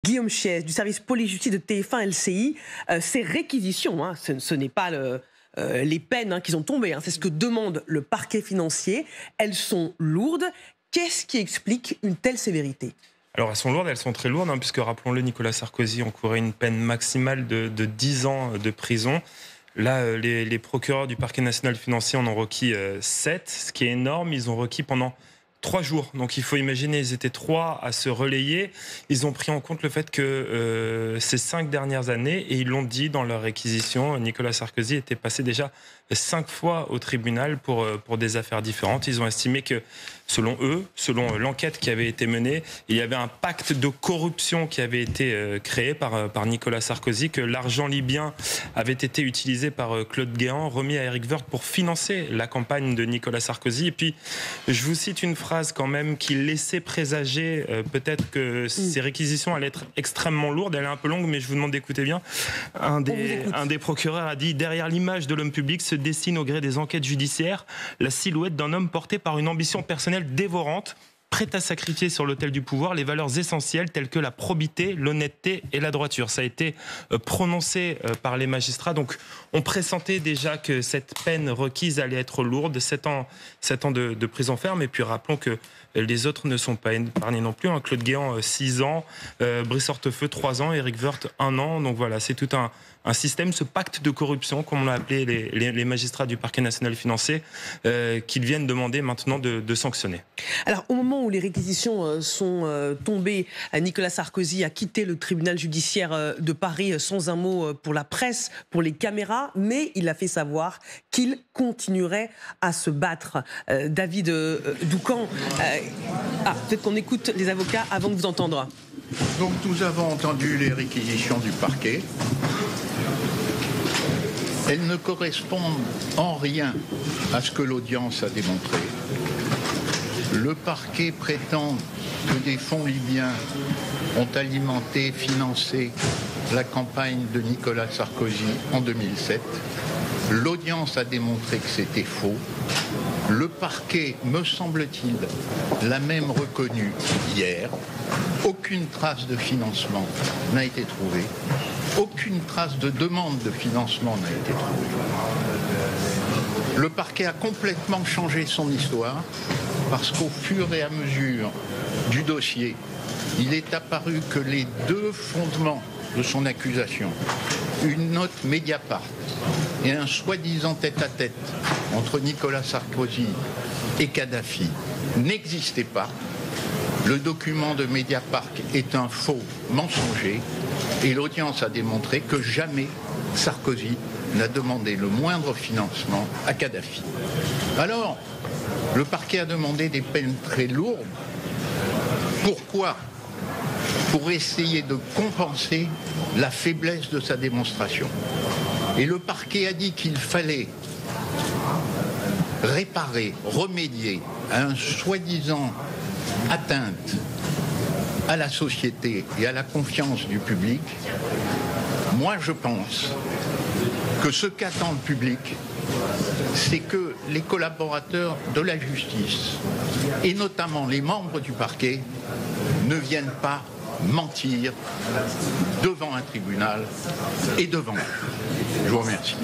Guillaume Chiez, du service police-justice de TF1 LCI, ces réquisitions, ce n'est pas les peines qui sont tombées, c'est ce que demande le parquet financier. Elles sont lourdes. Qu'est-ce qui explique une telle sévérité ? Alors elles sont lourdes, elles sont très lourdes, puisque rappelons-le, Nicolas Sarkozy encourait une peine maximale de 10 ans de prison. Là, les procureurs du parquet national financier en ont requis 7, ce qui est énorme. Ils ont requis pendant 3 jours. Donc il faut imaginer, ils étaient 3 à se relayer. Ils ont pris en compte le fait que ces 5 dernières années, et ils l'ont dit dans leur réquisition, Nicolas Sarkozy était passé déjà 5 fois au tribunal pour des affaires différentes. Ils ont estimé que, selon eux, selon l'enquête qui avait été menée, il y avait un pacte de corruption qui avait été créé par Nicolas Sarkozy, que l'argent libyen avait été utilisé par Claude Guéant, remis à Éric Woerth pour financer la campagne de Nicolas Sarkozy. Et puis, je vous cite une phrase quand même qui laissait présager peut-être que ces réquisitions allaient être extrêmement lourdes. Elle est un peu longue, mais je vous demande d'écouter bien. Un des procureurs a dit « Derrière l'image de l'homme public se dessine au gré des enquêtes judiciaires la silhouette d'un homme porté par une ambition personnelle dévorante, prête à sacrifier sur l'autel du pouvoir les valeurs essentielles telles que la probité, l'honnêteté et la droiture ». Ça a été prononcé par les magistrats. Donc on pressentait déjà que cette peine requise allait être lourde, 7 ans de prison ferme. Et puis rappelons que les autres ne sont pas épargnés non plus. Claude Guéant, 6 ans, Brice Hortefeux, 3 ans, Éric Woerth, 1 an. Donc voilà, c'est tout un système, ce pacte de corruption, comme on l'a appelé les magistrats du parquet national financier, qu'ils viennent demander maintenant de sanctionner. Alors, au moment où les réquisitions sont tombées, Nicolas Sarkozy a quitté le tribunal judiciaire de Paris sans un mot pour la presse, pour les caméras, mais il a fait savoir qu'il continuerait à se battre. David Doucan, peut-être qu'on écoute les avocats avant de vous entendre. Donc nous avons entendu les réquisitions du parquet. Elles ne correspondent en rien à ce que l'audience a démontré. Le parquet prétend que des fonds libyens ont alimenté, financé la campagne de Nicolas Sarkozy en 2007. L'audience a démontré que c'était faux. Le parquet, me semble-t-il, l'a même reconnu hier. Aucune trace de financement n'a été trouvée. Aucune trace de demande de financement n'a été trouvée. Le parquet a complètement changé son histoire parce qu'au fur et à mesure du dossier, il est apparu que les 2 fondements de son accusation, une note Mediapart et un soi-disant tête-à-tête entre Nicolas Sarkozy et Kadhafi, n'existaient pas. Le document de Mediapart est un faux mensonger et l'audience a démontré que jamais Sarkozy n'a demandé le moindre financement à Kadhafi. Alors, le parquet a demandé des peines très lourdes. Pourquoi ? Pour essayer de compenser la faiblesse de sa démonstration. Et le parquet a dit qu'il fallait réparer, remédier à un soi-disant atteinte à la société et à la confiance du public. Moi, je pense que ce qu'attend le public, c'est que les collaborateurs de la justice, et notamment les membres du parquet, ne viennent pas mentir devant un tribunal et devant eux. Je vous remercie.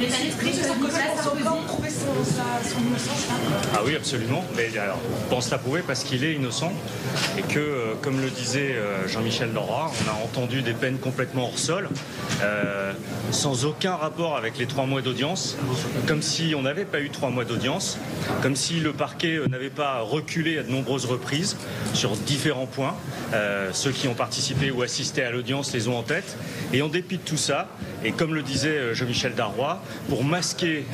Ah oui, absolument. Mais alors, on pense l'approuver parce qu'il est innocent et que, comme le disait Jean-Michel Leroy, on a entendu des peines complètement hors sol, sans aucun rapport avec les 3 mois d'audience, comme si on n'avait pas eu 3 mois d'audience, comme si le parquet n'avait pas reculé à de nombreuses reprises sur différents points. Ceux qui ont participé ou assisté à l'audience les ont en tête. Et en dépit de tout ça, et comme le disait Jean-Michel Darrois, pour masquer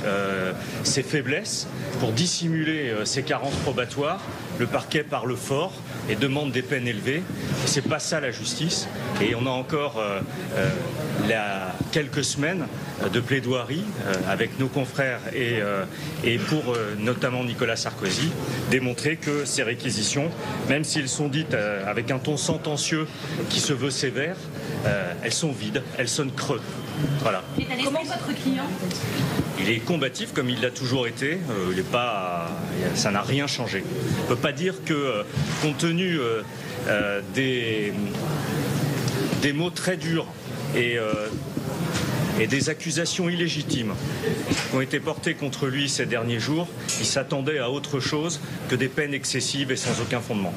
ses faiblesses, pour dissimuler ses carences probatoires, le parquet parle fort et demande des peines élevées. C'est pas ça la justice. Et on a encore quelques semaines de plaidoirie avec nos confrères et pour notamment Nicolas Sarkozy, démontrer que ces réquisitions, même si elles sont dites avec un ton sentencieux qui se veut sévère, elles sont vides, elles sonnent creux. Voilà. Comment votre client ? Il est combatif comme il l'a toujours été. Ça n'a rien changé. On ne peut pas dire que, compte tenu des mots très durs et des accusations illégitimes qui ont été portées contre lui ces derniers jours. Il s'attendait à autre chose que des peines excessives et sans aucun fondement.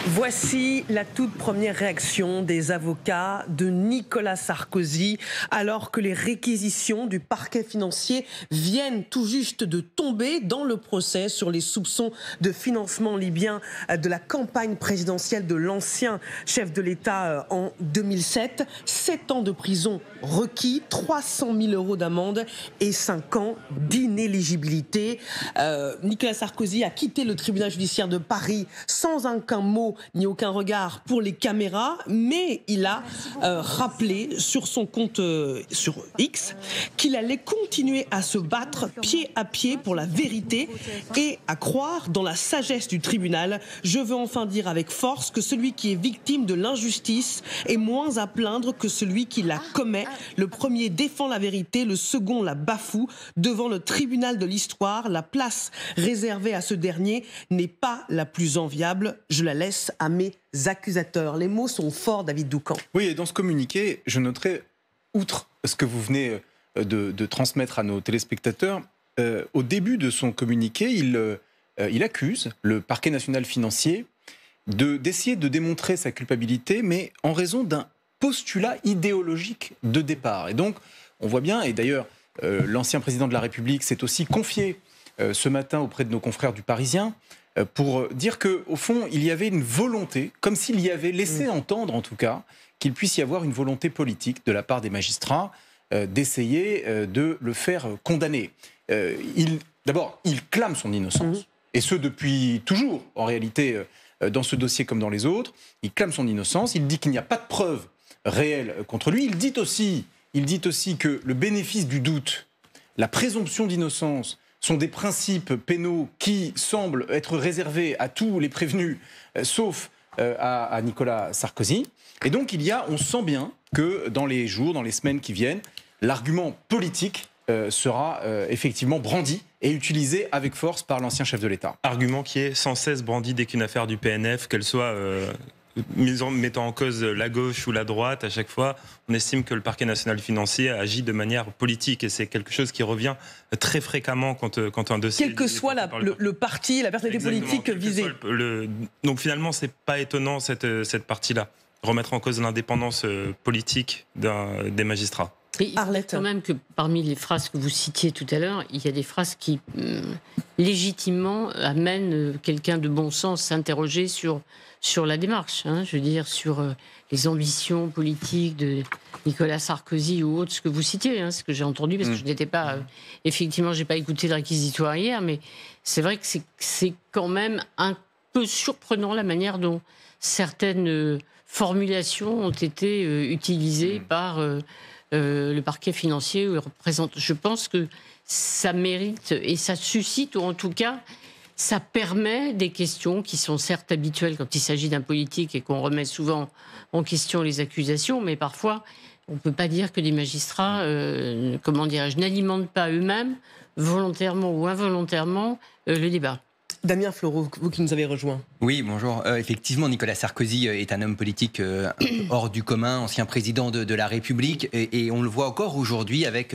Voici la toute première réaction des avocats de Nicolas Sarkozy, alors que les réquisitions du parquet financier viennent tout juste de tomber dans le procès sur les soupçons de financement libyen de la campagne présidentielle de l'ancien chef de l'État en 2007. 7 ans de prison requis, 300 000 € d'amende et 5 ans d'inéligibilité. Nicolas Sarkozy a quitté le tribunal judiciaire de Paris sans aucun mot ni aucun regard pour les caméras, mais il a rappelé sur son compte sur X qu'il allait continuer à se battre pied à pied pour la vérité et à croire dans la sagesse du tribunal. Je veux enfin dire avec force que celui qui est victime de l'injustice est moins à plaindre que celui qui la commet. Le premier défend la vérité, le second la bafoue. Devant le tribunal de l'histoire, la place réservée à ce dernier n'est pas la plus enviable. Je la laisse à mes accusateurs. Les mots sont forts, David Doucan. Oui, et dans ce communiqué, je noterai, outre ce que vous venez de transmettre à nos téléspectateurs, au début de son communiqué, il accuse le parquet national financier d'essayer de démontrer sa culpabilité, mais en raison d'un postulat idéologique de départ. Et donc, on voit bien, et d'ailleurs, l'ancien président de la République s'est aussi confié ce matin auprès de nos confrères du Parisien, pour dire qu'au fond, il y avait une volonté, comme s'il y avait laissé entendre en tout cas, qu'il puisse y avoir une volonté politique de la part des magistrats d'essayer de le faire condamner. D'abord, il clame son innocence, et ce depuis toujours, en réalité, dans ce dossier comme dans les autres. Il clame son innocence, il dit qu'il n'y a pas de preuves réelles contre lui. Il dit aussi que le bénéfice du doute, la présomption d'innocence, sont des principes pénaux qui semblent être réservés à tous les prévenus, sauf à Nicolas Sarkozy. Et donc on sent bien que dans les jours, dans les semaines qui viennent, l'argument politique sera effectivement brandi et utilisé avec force par l'ancien chef de l'État. Argument qui est sans cesse brandi dès qu'une affaire du PNF, qu'elle soit mettant en cause la gauche ou la droite, à chaque fois, on estime que le parquet national financier agit de manière politique, et c'est quelque chose qui revient très fréquemment quand un dossier... Quel que soit le parti, la personnalité politique visée. Donc finalement, c'est pas étonnant cette partie-là, remettre en cause l'indépendance politique des magistrats. Et Arlette, quand même que parmi les phrases que vous citiez tout à l'heure, il y a des phrases qui légitimement amènent quelqu'un de bon sens à s'interroger sur la démarche, je veux dire, sur les ambitions politiques de Nicolas Sarkozy ou autres, ce que vous citiez, ce que j'ai entendu, parce que je n'étais pas... effectivement, je n'ai pas écouté le réquisitoire hier, mais c'est vrai que c'est quand même un peu surprenant la manière dont certaines formulations ont été utilisées par le parquet financier. Je pense que ça mérite et ça suscite, ou en tout cas... ça permet des questions qui sont certes habituelles quand il s'agit d'un politique et qu'on remet souvent en question les accusations, mais parfois, on ne peut pas dire que des magistrats, n'alimentent pas eux-mêmes, volontairement ou involontairement, le débat. Damien Fleureau, vous qui nous avez rejoint. Oui, bonjour. Effectivement, Nicolas Sarkozy est un homme politique hors du commun, ancien président de la République, et on le voit encore aujourd'hui avec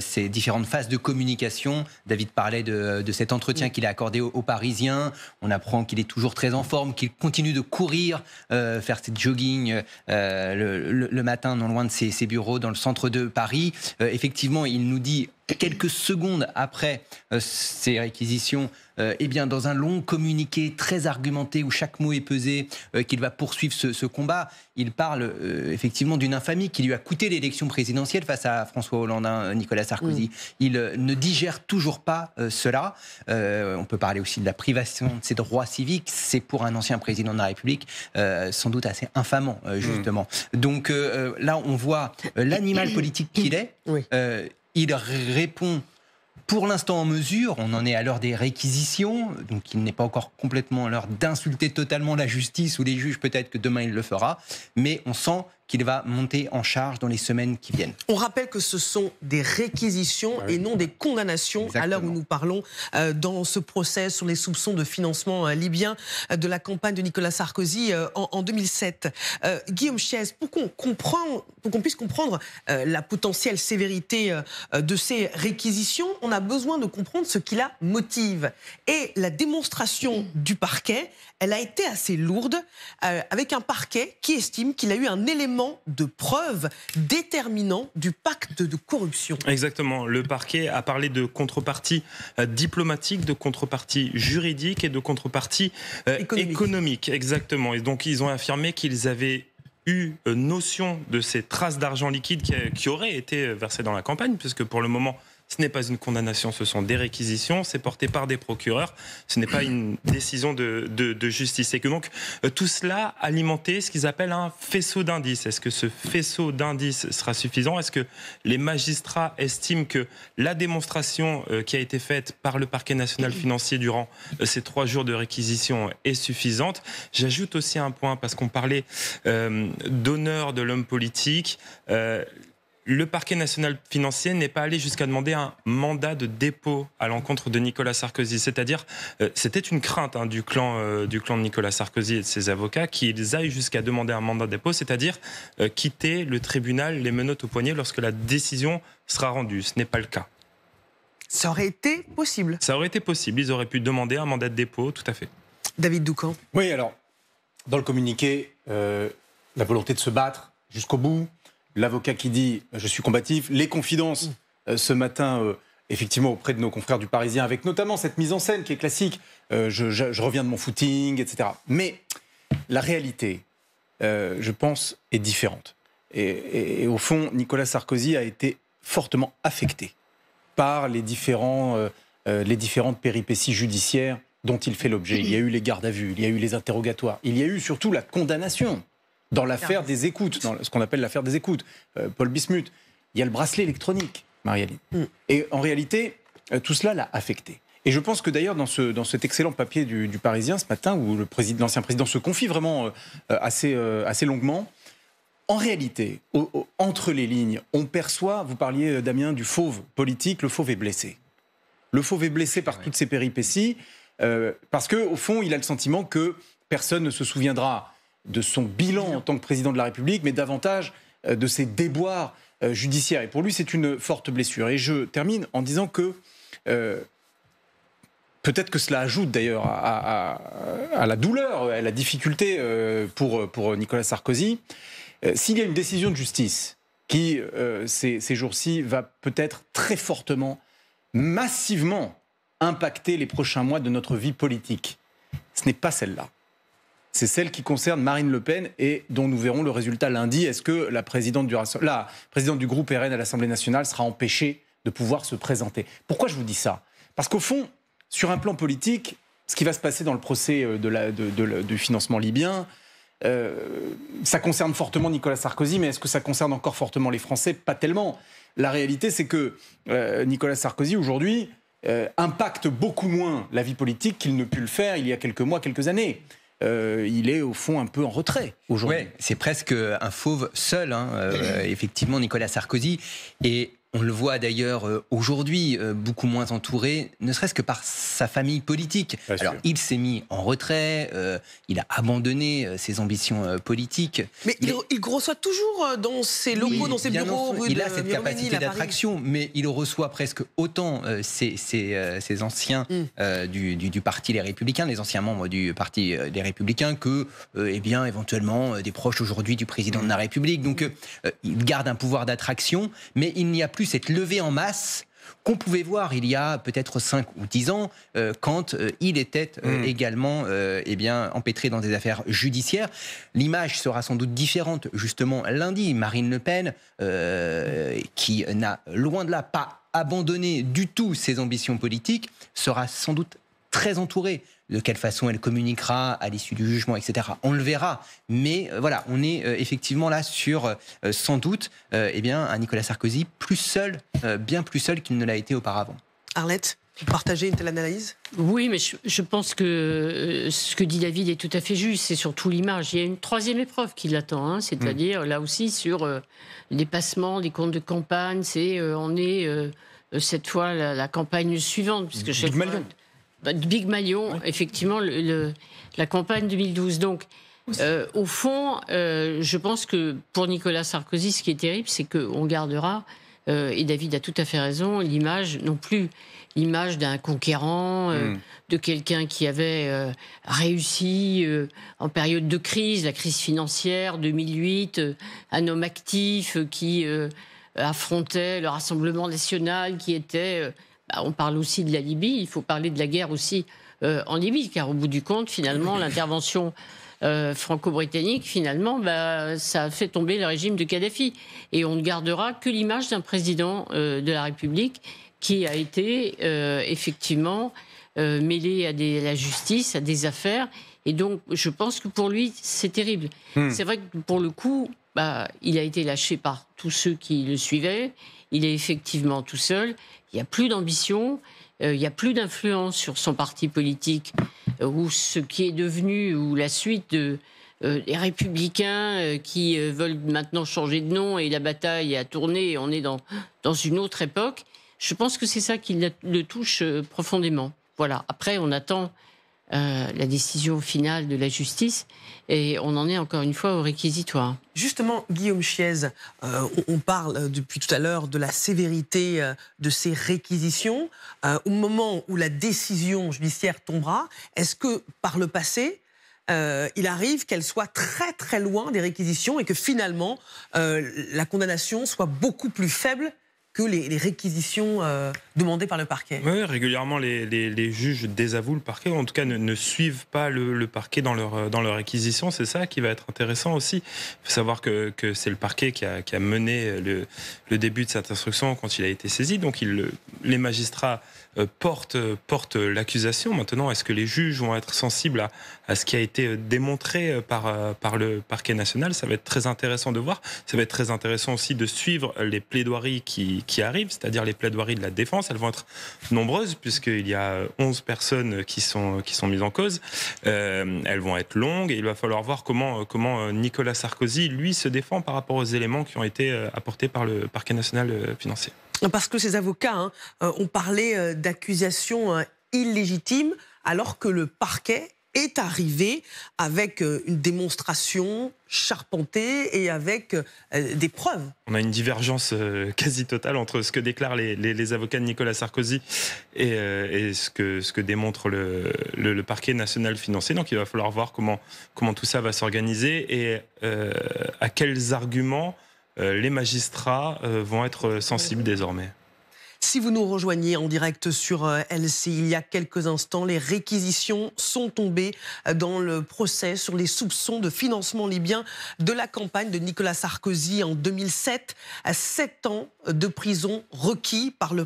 ces différentes phases de communication. David parlait de cet entretien qu'il a accordé aux Parisiens. On apprend qu'il est toujours très en forme, qu'il continue de courir, faire ses jogging le matin, non loin de ses bureaux dans le centre de Paris. Effectivement, il nous dit quelques secondes après ces réquisitions, dans un long communiqué très argumenté où chaque mot est pesé, qu'il va poursuivre ce combat. Il parle effectivement d'une infamie qui lui a coûté l'élection présidentielle face à François Hollande, Nicolas Sarkozy. Il ne digère toujours pas cela. On peut parler aussi de la privation de ses droits civiques. C'est pour un ancien président de la République sans doute assez infamant, justement. Donc là, on voit l'animal politique qu'il est. Il répond pour l'instant en mesure, on en est à l'heure des réquisitions, donc il n'est pas encore complètement à l'heure d'insulter totalement la justice ou les juges, peut-être que demain il le fera, mais on sent qu'il va monter en charge dans les semaines qui viennent. On rappelle que ce sont des réquisitions et non des condamnations. Exactement. À l'heure où nous parlons dans ce procès sur les soupçons de financement libyen de la campagne de Nicolas Sarkozy en 2007. Guillaume Chiez, pour qu'on puisse comprendre la potentielle sévérité de ces réquisitions, on a besoin de comprendre ce qui la motive. Et la démonstration du parquet, elle a été assez lourde, avec un parquet qui estime qu'il a eu un élément de preuve déterminant du pacte de corruption. Exactement. Le parquet a parlé de contrepartie diplomatique, de contrepartie juridique et de contrepartie économique. Exactement. Et donc, ils ont affirmé qu'ils avaient eu notion de ces traces d'argent liquide qui auraient été versées dans la campagne, puisque pour le moment, ce n'est pas une condamnation, ce sont des réquisitions, c'est porté par des procureurs, ce n'est pas une décision de justice. Et que donc, tout cela alimenté ce qu'ils appellent un faisceau d'indices. Est-ce que ce faisceau d'indices sera suffisant? Est-ce que les magistrats estiment que la démonstration qui a été faite par le parquet national financier durant ces 3 jours de réquisition est suffisante? J'ajoute aussi un point, parce qu'on parlait d'honneur de l'homme politique. Le parquet national financier n'est pas allé jusqu'à demander un mandat de dépôt à l'encontre de Nicolas Sarkozy. C'est-à-dire, c'était une crainte du clan de Nicolas Sarkozy et de ses avocats qu'ils aillent jusqu'à demander un mandat de dépôt, c'est-à-dire quitter le tribunal les menottes au poignet lorsque la décision sera rendue. Ce n'est pas le cas. Ça aurait été possible. Ça aurait été possible. Ils auraient pu demander un mandat de dépôt, tout à fait. David Doucan. Oui, alors, dans le communiqué, la volonté de se battre jusqu'au bout, l'avocat qui dit « je suis combatif », les confidences ce matin, effectivement, auprès de nos confrères du Parisien, avec notamment cette mise en scène qui est classique, je reviens de mon footing, etc. Mais la réalité, je pense, est différente. Et au fond, Nicolas Sarkozy a été fortement affecté par les différentes péripéties judiciaires dont il fait l'objet. Il y a eu les gardes à vue, il y a eu les interrogatoires, il y a eu surtout la condamnation. Dans l'affaire des écoutes, dans ce qu'on appelle l'affaire des écoutes, Paul Bismuth, il y a le bracelet électronique, Marie-Aline. Et en réalité, tout cela l'a affecté. Et je pense que d'ailleurs, dans cet excellent papier du Parisien ce matin, où l'ancien président se confie vraiment assez longuement, en réalité, entre les lignes, on perçoit, vous parliez, Damien, du fauve politique, le fauve est blessé. Le fauve est blessé par toutes ces péripéties, parce qu'au fond, il a le sentiment que personne ne se souviendra de son bilan en tant que président de la République, mais davantage de ses déboires judiciaires. Et pour lui, c'est une forte blessure. Et je termine en disant que peut-être que cela ajoute d'ailleurs à la douleur, à la difficulté pour Nicolas Sarkozy. S'il y a une décision de justice qui, ces jours-ci, va peut-être très fortement, massivement impacter les prochains mois de notre vie politique, ce n'est pas celle-là. C'est celle qui concerne Marine Le Pen et dont nous verrons le résultat lundi. Est-ce que la présidente du groupe RN à l'Assemblée nationale sera empêchée de pouvoir se présenter? Pourquoi je vous dis ça? Parce qu'au fond, sur un plan politique, ce qui va se passer dans le procès du financement libyen, ça concerne fortement Nicolas Sarkozy, mais est-ce que ça concerne encore fortement les Français? Pas tellement. La réalité, c'est que Nicolas Sarkozy, aujourd'hui, impacte beaucoup moins la vie politique qu'il ne put le faire il y a quelques mois, quelques années. Il est au fond un peu en retrait aujourd'hui. Ouais, c'est presque un fauve seul, effectivement, Nicolas Sarkozy. Et on le voit d'ailleurs aujourd'hui, beaucoup moins entouré, ne serait-ce que par sa famille politique. Alors, il s'est mis en retrait, il a abandonné ses ambitions politiques. Mais il reçoit toujours dans ses locaux, dans ses bureaux. Il a cette capacité d'attraction, mais il reçoit presque autant ses anciens du Parti Les Républicains, les anciens membres du Parti Les Républicains, que, éventuellement, des proches aujourd'hui du président de la République. Donc, il garde un pouvoir d'attraction, mais il n'y a plus cette levée en masse qu'on pouvait voir il y a peut-être 5 ou 10 ans, quand il était également empêtré dans des affaires judiciaires. L'image sera sans doute différente, justement, lundi. Marine Le Pen, qui n'a loin de là pas abandonné du tout ses ambitions politiques, sera sans doute très entourée. De quelle façon elle communiquera à l'issue du jugement, etc. On le verra. Mais voilà, on est effectivement là sur, sans doute, un Nicolas Sarkozy plus seul, bien plus seul qu'il ne l'a été auparavant. Arlette ? Vous partagez une telle analyse ? Oui, mais je pense que ce que dit David est tout à fait juste. C'est surtout l'image. Il y a une troisième épreuve qui l'attend, hein, c'est-à-dire là aussi sur le dépassement des comptes de campagne. On est cette fois la campagne suivante. Puisque Big Malion. Big Malion, effectivement, la campagne 2012. Donc, au fond, je pense que pour Nicolas Sarkozy, ce qui est terrible, c'est qu'on gardera, et David a tout à fait raison, l'image non plus. L'image d'un conquérant, de quelqu'un qui avait réussi en période de crise, la crise financière, 2008, un homme actif qui affrontait le Rassemblement national, qui était... on parle aussi de la Libye, il faut parler de la guerre aussi en Libye, car au bout du compte, finalement, l'intervention franco-britannique, finalement, ça a fait tomber le régime de Kadhafi. Et on ne gardera que l'image d'un président de la République qui a été effectivement mêlé à la justice, à des affaires. Et donc, je pense que pour lui, c'est terrible. C'est vrai que pour le coup, il a été lâché par tous ceux qui le suivaient. Il est effectivement tout seul. Il n'y a plus d'ambition. Il n'y a plus d'influence sur son parti politique, ou ce qui est devenu, ou la suite des Républicains qui veulent maintenant changer de nom, et la bataille a tourné, et on est dans une autre époque. Je pense que c'est ça qui le touche profondément. Voilà. Après, on attend la décision finale de la justice, et on en est encore une fois au réquisitoire. Justement, Guillaume Chiez, on parle depuis tout à l'heure de la sévérité de ces réquisitions. Au moment où la décision judiciaire tombera, est-ce que par le passé, il arrive qu'elle soit très très loin des réquisitions et que finalement la condamnation soit beaucoup plus faible que les réquisitions demandées par le parquet? Oui, régulièrement, les juges désavouent le parquet, ou en tout cas ne suivent pas le parquet dans leur réquisition. C'est ça qui va être intéressant aussi. Il faut savoir que c'est le parquet qui a mené le début de cette instruction quand il a été saisi. Donc les magistrats portent l'accusation. Maintenant, est-ce que les juges vont être sensibles à ce qui a été démontré par le parquet national? Ça va être très intéressant de voir. Ça va être très intéressant aussi de suivre les plaidoiries qui arrivent, c'est-à-dire les plaidoiries de la défense. Elles vont être nombreuses puisqu'il y a 11 personnes qui sont mises en cause. Elles vont être longues et il va falloir voir comment Nicolas Sarkozy, lui, se défend par rapport aux éléments qui ont été apportés par le parquet national financier. Parce que ces avocats ont parlé d'accusations illégitimes alors que le parquet est arrivé avec une démonstration charpentée et avec des preuves. On a une divergence quasi totale entre ce que déclarent les avocats de Nicolas Sarkozy et ce que démontre le parquet national financier. Donc il va falloir voir comment tout ça va s'organiser et à quels arguments les magistrats vont être sensibles désormais. Si vous nous rejoignez en direct sur LCI, il y a quelques instants, les réquisitions sont tombées dans le procès sur les soupçons de financement libyen de la campagne de Nicolas Sarkozy en 2007. 7 ans de prison requis par le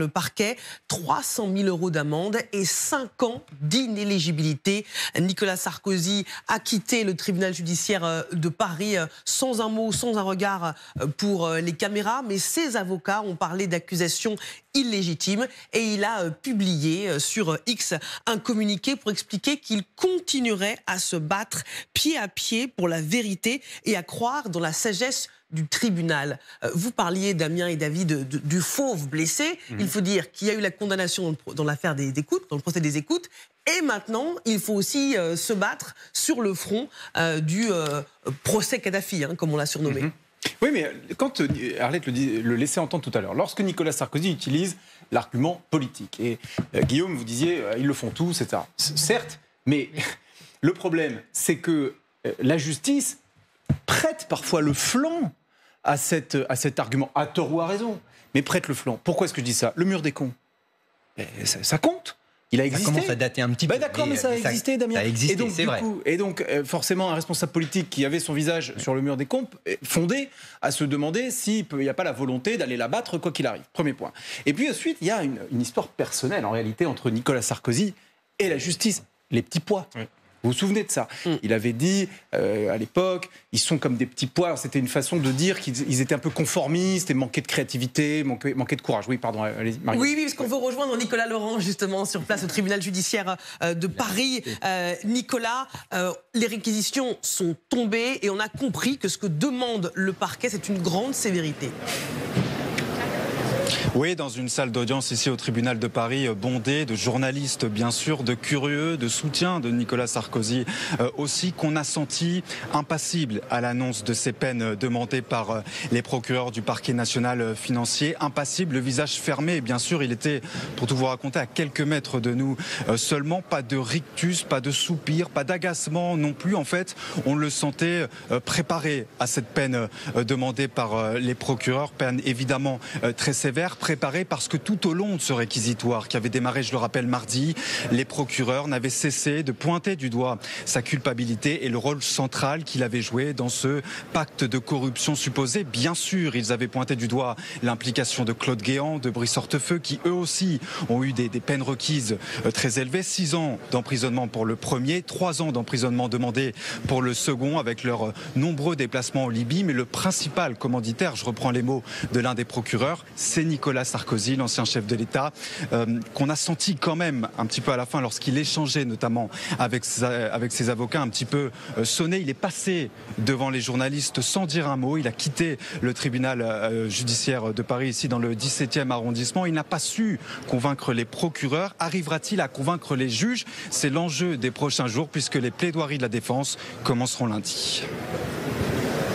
parquet, 300 000 € d'amende et 5 ans d'inéligibilité. Nicolas Sarkozy a quitté le tribunal judiciaire de Paris sans un mot, sans un regard pour les caméras, mais ses avocats ont parlé d'accusations illégitimes et il a publié sur X un communiqué pour expliquer qu'il continuerait à se battre pied à pied pour la vérité et à croire dans la sagesse du tribunal. Vous parliez, Damien et David, du fauve blessé. Il faut dire qu'il y a eu la condamnation dans l'affaire des écoutes, dans le procès des écoutes. Et maintenant, il faut aussi se battre sur le front du procès Kadhafi, comme on l'a surnommé. Oui, mais quand Arlette le laissait entendre tout à l'heure, lorsque Nicolas Sarkozy utilise l'argument politique, et Guillaume, vous disiez, ils le font tous, etc. Certes, mais le problème, c'est que la justice prête parfois le flanc à cet argument, à tort ou à raison, mais prête le flanc. Pourquoi est-ce que je dis ça? Le mur des cons, ça compte. Il a existé. Ça commence à dater un petit peu. D'accord, mais ça a existé, Damien. Ça a existé, c'est vrai. Et donc, forcément, un responsable politique qui avait son visage sur le mur des cons fondé à se demander s'il n'y a pas la volonté d'aller la battre quoi qu'il arrive. Premier point. Et puis ensuite, il y a une histoire personnelle, en réalité, entre Nicolas Sarkozy et la justice. Les petits pois. Oui. Vous vous souvenez de ça? Il avait dit à l'époque, ils sont comme des petits pois. C'était une façon de dire qu'ils étaient un peu conformistes et manquaient de créativité, manquaient de courage. Oui, pardon, allez-y, Marie. Oui, parce qu'on veut rejoindre Nicolas Laurent, justement, sur place au tribunal judiciaire de Paris. Nicolas, les réquisitions sont tombées et on a compris que ce que demande le parquet, c'est une grande sévérité. Oui, dans une salle d'audience ici au tribunal de Paris, bondée de journalistes bien sûr, de curieux, de soutien de Nicolas Sarkozy aussi, qu'on a senti impassible à l'annonce de ces peines demandées par les procureurs du parquet national financier. Impassible, le visage fermé, bien sûr, il était, pour tout vous raconter, à quelques mètres de nous seulement. Pas de rictus, pas de soupir, pas d'agacement non plus. En fait, on le sentait préparé à cette peine demandée par les procureurs, peine évidemment très sévère, préparé parce que tout au long de ce réquisitoire qui avait démarré, je le rappelle, mardi, les procureurs n'avaient cessé de pointer du doigt sa culpabilité et le rôle central qu'il avait joué dans ce pacte de corruption supposé. Bien sûr, ils avaient pointé du doigt l'implication de Claude Guéant, de Brice Hortefeux, qui eux aussi ont eu des peines requises très élevées. 6 ans d'emprisonnement pour le premier, 3 ans d'emprisonnement demandé pour le second, avec leurs nombreux déplacements en Libye. Mais le principal commanditaire, je reprends les mots de l'un des procureurs, c'est Nicolas Sarkozy, l'ancien chef de l'État, qu'on a senti quand même un petit peu à la fin lorsqu'il échangeait notamment avec ses avocats un petit peu sonné. Il est passé devant les journalistes sans dire un mot. Il a quitté le tribunal judiciaire de Paris, ici dans le 17e arrondissement. Il n'a pas su convaincre les procureurs. Arrivera-t-il à convaincre les juges? C'est l'enjeu des prochains jours puisque les plaidoiries de la défense commenceront lundi.